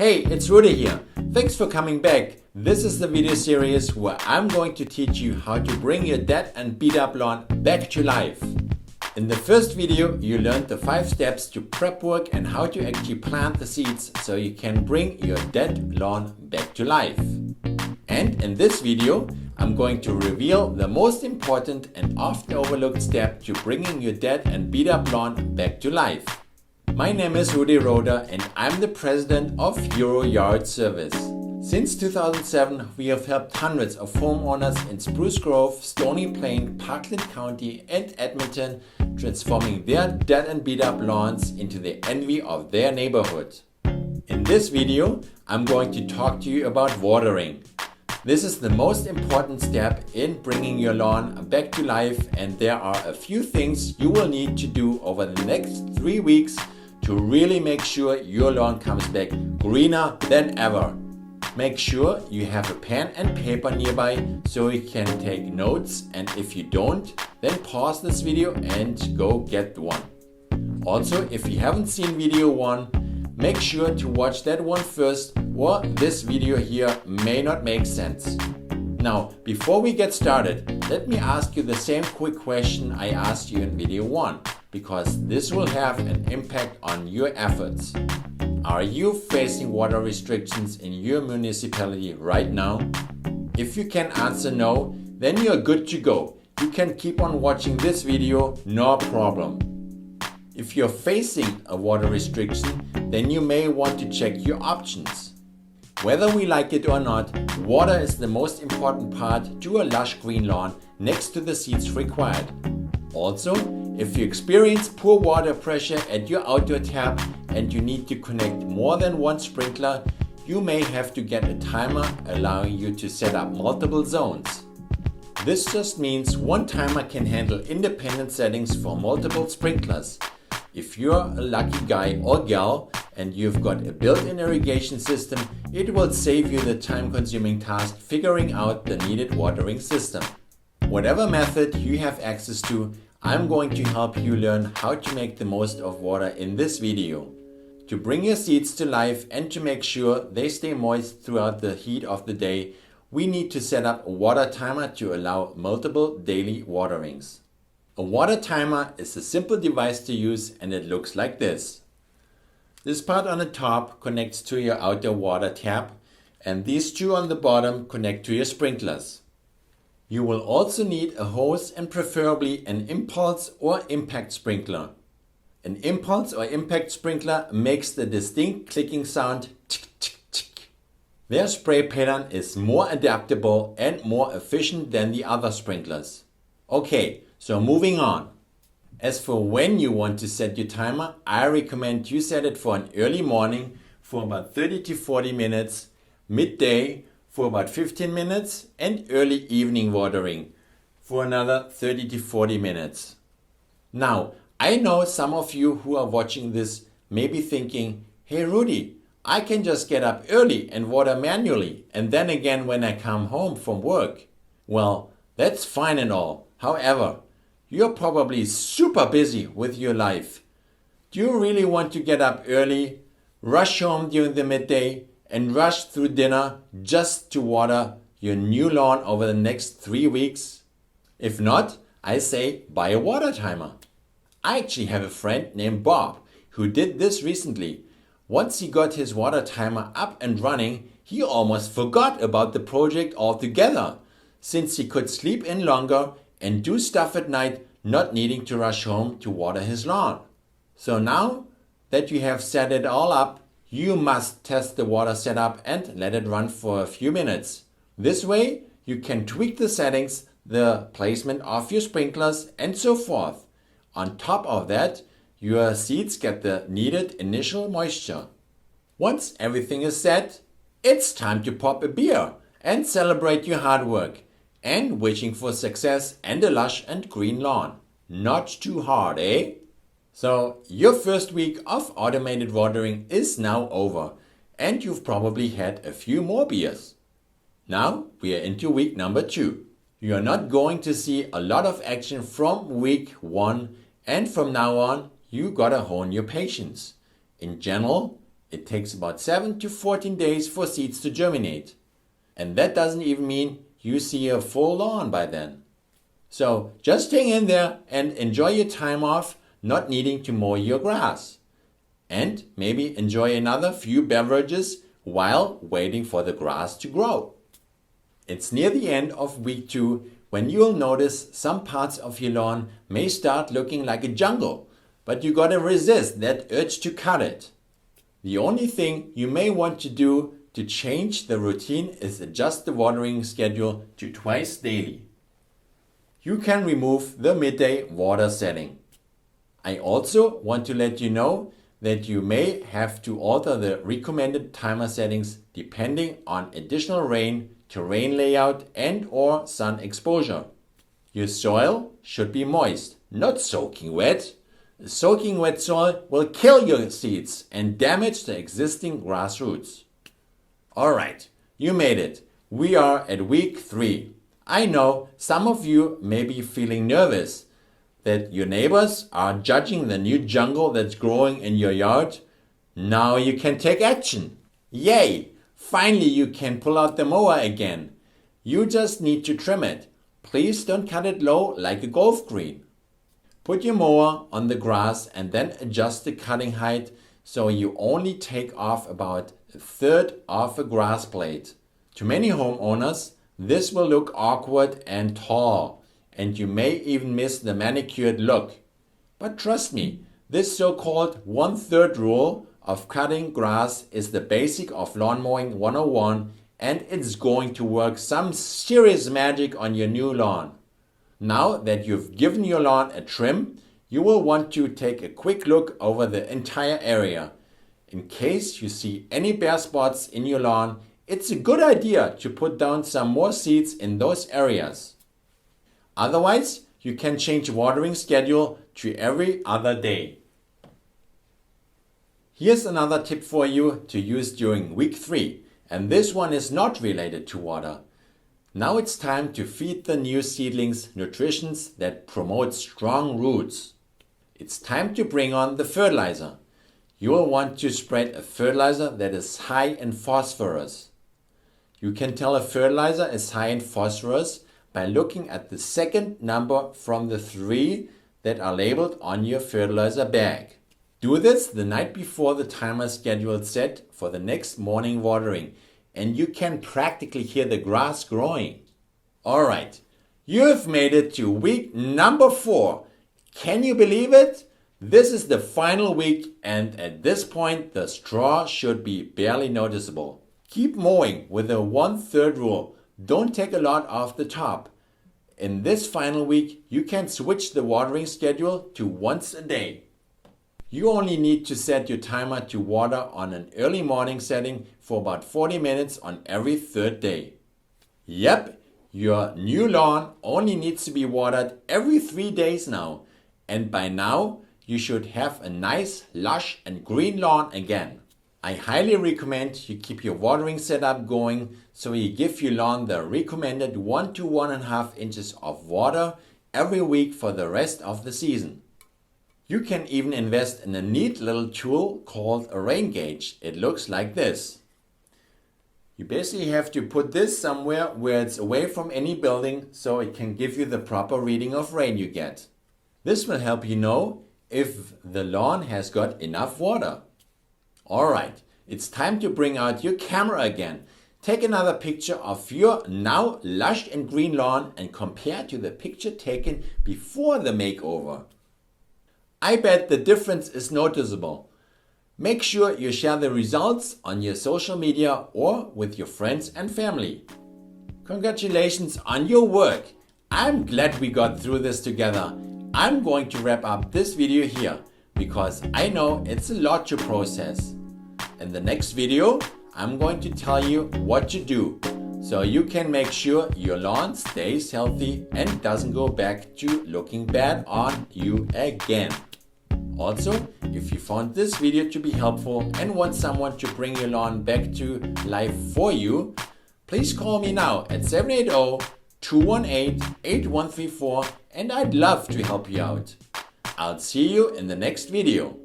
Hey, it's Rudy here. Thanks for coming back. This is the video series where I'm going to teach you how to bring your dead and beat up lawn back to life. In the first video, you learned the 5 steps to prep work and how to actually plant the seeds so you can bring your dead lawn back to life. And in this video, I'm going to reveal the most important and often overlooked step to bringing your dead and beat up lawn back to life. My name is Rudy Roder and I'm the president of Euro Yard Service. Since 2007, we have helped hundreds of homeowners in Spruce Grove, Stony Plain, Parkland County and Edmonton, transforming their dead and beat up lawns into the envy of their neighborhood. In this video, I'm going to talk to you about watering. This is the most important step in bringing your lawn back to life, and there are a few things you will need to do over the next 3 weeks to really make sure your lawn comes back greener than ever. Make sure you have a pen and paper nearby so you can take notes, and if you don't, then pause this video and go get one. Also, if you haven't seen video 1, make sure to watch that one first, or this video here may not make sense. Now, before we get started, let me ask you the same quick question I asked you in video 1, because this will have an impact on your efforts. Are you facing water restrictions in your municipality right now? If you can answer no, then you're good to go. You can keep on watching this video, no problem. If you're facing a water restriction, then you may want to check your options. Whether we like it or not, water is the most important part to a lush green lawn next to the seeds required. Also, if you experience poor water pressure at your outdoor tap and you need to connect more than one sprinkler, you may have to get a timer allowing you to set up multiple zones. This just means one timer can handle independent settings for multiple sprinklers. If you're a lucky guy or gal and you've got a built-in irrigation system, it will save you the time-consuming task figuring out the needed watering system. Whatever method you have access to, I'm going to help you learn how to make the most of water in this video. To bring your seeds to life and to make sure they stay moist throughout the heat of the day, we need to set up a water timer to allow multiple daily waterings. A water timer is a simple device to use, and it looks like this. This part on the top connects to your outdoor water tap, and these two on the bottom connect to your sprinklers. You will also need a hose and preferably an impulse or impact sprinkler. An impulse or impact sprinkler makes the distinct clicking sound tick tick tick. Their spray pattern is more adaptable and more efficient than the other sprinklers. Okay, so moving on. As for when you want to set your timer, I recommend you set it for an early morning for about 30 to 40 minutes, midday for about 15 minutes, and early evening watering for another 30 to 40 minutes. Now, I know some of you who are watching this may be thinking, hey Rudy, I can just get up early and water manually, and then again when I come home from work. Well, that's fine and all. However, you're probably super busy with your life. Do you really want to get up early, rush home during the midday, and rush through dinner just to water your new lawn over the next 3 weeks? If not, I say buy a water timer. I actually have a friend named Bob who did this recently. Once he got his water timer up and running, he almost forgot about the project altogether, since he could sleep in longer and do stuff at night, not needing to rush home to water his lawn. So now that you have set it all up, you must test the water setup and let it run for a few minutes. This way, you can tweak the settings, the placement of your sprinklers, and so forth. On top of that, your seeds get the needed initial moisture. Once everything is set, it's time to pop a beer and celebrate your hard work and wishing for success and a lush and green lawn. Not too hard, eh? So your first week of automated watering is now over, and you've probably had a few more beers. Now we are into week number 2. You are not going to see a lot of action from week 1, and from now on you gotta hone your patience. In general, It takes about 7 to 14 days for seeds to germinate. And that doesn't even mean you see a full lawn by then. So just hang in there and enjoy your time off not needing to mow your grass. And maybe enjoy another few beverages while waiting for the grass to grow. It's near the end of week 2 when you'll notice some parts of your lawn may start looking like a jungle, but you gotta resist that urge to cut it. The only thing you may want to do to change the routine is adjust the watering schedule to twice daily. You can remove the midday water setting. I also want to let you know that you may have to alter the recommended timer settings depending on additional rain, terrain layout, and or sun exposure. Your soil should be moist, not soaking wet. Soaking wet soil will kill your seeds and damage the existing grass roots. Alright, you made it. We are at week 3. I know some of you may be feeling nervous that your neighbors are judging the new jungle that's growing in your yard. Now you can take action. Yay! Finally you can pull out the mower again. You just need to trim it. Please don't cut it low like a golf green. Put your mower on the grass and then adjust the cutting height so you only take off about a third of a grass plate. To many homeowners, this will look awkward and tall, and you may even miss the manicured look. But trust me, this so-called 1/3 rule of cutting grass is the basic of lawn mowing 101, and it's going to work some serious magic on your new lawn. Now that you've given your lawn a trim, you will want to take a quick look over the entire area. In case you see any bare spots in your lawn, it's a good idea to put down some more seeds in those areas. Otherwise, you can change watering schedule to every other day. Here's another tip for you to use during week 3, and this one is not related to water. Now it's time to feed the new seedlings nutrition that promotes strong roots. It's time to bring on the fertilizer. You will want to spread a fertilizer that is high in phosphorus. You can tell a fertilizer is high in phosphorus by looking at the second number from the 3 that are labeled on your fertilizer bag. Do this the night before the timer schedule set for the next morning watering, and you can practically hear the grass growing. Alright, you have made it to week number 4. Can you believe it? This is the final week, and at this point the straw should be barely noticeable. Keep mowing with the 1/3 rule. Don't take a lot off the top. In this final week, you can switch the watering schedule to once a day. You only need to set your timer to water on an early morning setting for about 40 minutes on every 3rd day. Yep, your new lawn only needs to be watered every 3 days now, and by now you should have a nice, lush and green lawn again. I highly recommend you keep your watering setup going so you give your lawn the recommended 1 to 1.5 inches of water every week for the rest of the season. You can even invest in a neat little tool called a rain gauge. It looks like this. You basically have to put this somewhere where it's away from any building so it can give you the proper reading of rain you get. This will help you know if the lawn has got enough water. Alright, it's time to bring out your camera again. Take another picture of your now lush and green lawn and compare to the picture taken before the makeover. I bet the difference is noticeable. Make sure you share the results on your social media or with your friends and family. Congratulations on your work. I'm glad we got through this together. I'm going to wrap up this video here because I know it's a lot to process. In the next video, I'm going to tell you what to do so you can make sure your lawn stays healthy and doesn't go back to looking bad on you again. Also, if you found this video to be helpful and want someone to bring your lawn back to life for you, please call me now at 780-218-8134 and I'd love to help you out. I'll see you in the next video.